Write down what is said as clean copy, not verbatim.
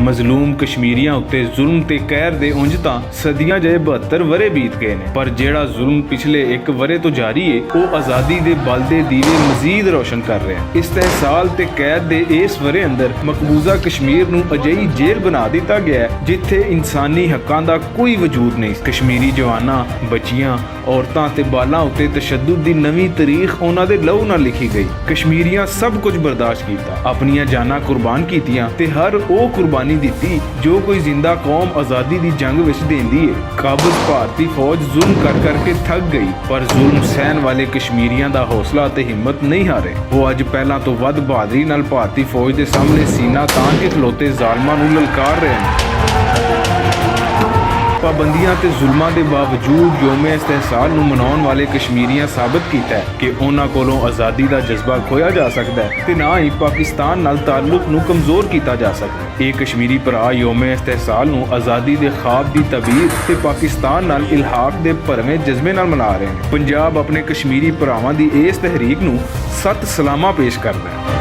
ਮਜ਼ਲੂਮ ਕਸ਼ਮੀਰੀਆਂ ਉੱਤੇ ਜ਼ੁਲਮ ਤੇ ਕਹਿਰ ਦੇ ਉਂਝ ਤਾਂ ਸਦੀਆਂ ਜੇ 72 ਵਰੇ ਬੀਤ ਗਏ ਨੇ, ਪਰ ਜਿਹੜਾ ਜ਼ੁਲਮ ਪਿਛਲੇ 1 ਵਰੇ ਤੋਂ ਜਾਰੀ ਏ ਉਹ ਆਜ਼ਾਦੀ ਦੇ ਬਲ ਦੇ ਦੀਵੇ ਮਜ਼ੀਦ ਰੋਸ਼ਨ ਕਰ ਰਿਹਾ। ਇਸਤਹਿਸਾਲ ਤੇ ਕੈਦ ਦੇ ਇਸ ਵਰੇ ਅੰਦਰ ਮਕਬੂਜ਼ਾ ਕਸ਼ਮੀਰ ਨੂੰ ਅਜਿਹੀ ਜੇਲ੍ਹ ਬਣਾ ਦਿੱਤਾ ਗਿਆ ਜਿੱਥੇ ਇਨਸਾਨੀ ਹੱਕਾਂ ਦਾ ਕੋਈ ਵਜੂਦ ਨਹੀਂ। ਕਸ਼ਮੀਰੀ ਜਵਾਨਾਂ, ਬੱਚੀਆਂ, ਔਰਤਾਂ ਤੇ ਬਾਲਾਂ ਉੱਤੇ ਤਸ਼ੱਦਦ ਦੀ ਨਵੀਂ ਤਾਰੀਖ ਉਹਨਾਂ ਦੇ ਲਹੂ ਨਾਲ ਲਿਖੀ ਗਈ। ਕਸ਼ਮੀਰੀਆਂ ਸਭ ਕੁਝ ਬਰਦਾਸ਼ਤ ਕੀਤਾ, ਆਪਣੀਆਂ ਜਾਨਾਂ ਕੁਰਬਾਨ ਕੀਤੀਆਂ ਤੇ ਹਰ ਉਹ ਕੁਰਬਾਨੀ ਦਿੱਤੀ ਜੋ ਕੋਈ ਜ਼ਿੰਦਾ ਕੌਮ ਆਜ਼ਾਦੀ ਦੀ ਜੰਗ ਵਿੱਚ ਦਿੰਦੀ ਹੈ। ਕਾਬਜ਼ ਭਾਰਤੀ ਫੌਜ ਜ਼ੁਲਮ ਕਰ ਕਰਕੇ ਥੱਕ ਗਈ, ਪਰ ਜ਼ੁਲਮ ਸਹਿਣ ਵਾਲੇ ਕਸ਼ਮੀਰੀਆਂ ਦਾ ਹੌਸਲਾ ਤੇ ਹਿੰਮਤ ਨਹੀਂ ਹਾਰੇ। ਉਹ ਅੱਜ ਪਹਿਲਾਂ ਤੋਂ ਵੱਧ ਬਹਾਦਰੀ ਨਾਲ ਭਾਰਤੀ ਫੌਜ ਦੇ ਸਾਹਮਣੇ ਸੀਨਾ ਤਾਣ ਕੇ ਖਲੋਤੇ ਜ਼ਾਲਮਾਂ ਨੂੰ ਲਲਕਾਰ ਰਹੇ ਨੇ। ਪਾਬੰਦੀਆਂ ਤੇ ਜ਼ੁਲਮਾਂ ਦੇ ਬਾਵਜੂਦ ਯੋਮ ਇਸਤਹਿਸਾਲ ਨੂੰ ਮਨਾਉਣ ਵਾਲੇ ਕਸ਼ਮੀਰੀਆਂ ਸਾਬਤ ਕੀਤਾ ਕਿ ਉਹਨਾਂ ਕੋਲੋਂ ਆਜ਼ਾਦੀ ਦਾ ਜਜ਼ਬਾ ਖੋਇਆ ਜਾ ਸਕਦਾ ਹੈ ਤੇ ਨਾ ਹੀ ਪਾਕਿਸਤਾਨ ਨਾਲ ਤਾਲੁਕ ਨੂੰ ਕਮਜ਼ੋਰ ਕੀਤਾ ਜਾ ਸਕਦਾ। ਇਹ ਕਸ਼ਮੀਰੀ ਭਰਾ ਯੋਮ ਇਸਤਹਿਸਾਲ ਨੂੰ ਆਜ਼ਾਦੀ ਦੇ ਖਾਬ ਦੀ ਤਬੀਰ ਤੇ ਪਾਕਿਸਤਾਨ ਨਾਲ ਇਲਹਾਕ ਦੇ ਭਰਵੇਂ ਜਜ਼ਬੇ ਨਾਲ ਮਨਾ ਰਹੇ ਨੇ। ਪੰਜਾਬ ਆਪਣੇ ਕਸ਼ਮੀਰੀ ਭਰਾਵਾਂ ਦੀ ਇਸ ਤਹਿਰੀਕ ਨੂੰ ਸਤ ਸਲਾਮਾ ਪੇਸ਼ ਕਰਦਾ ਹੈ।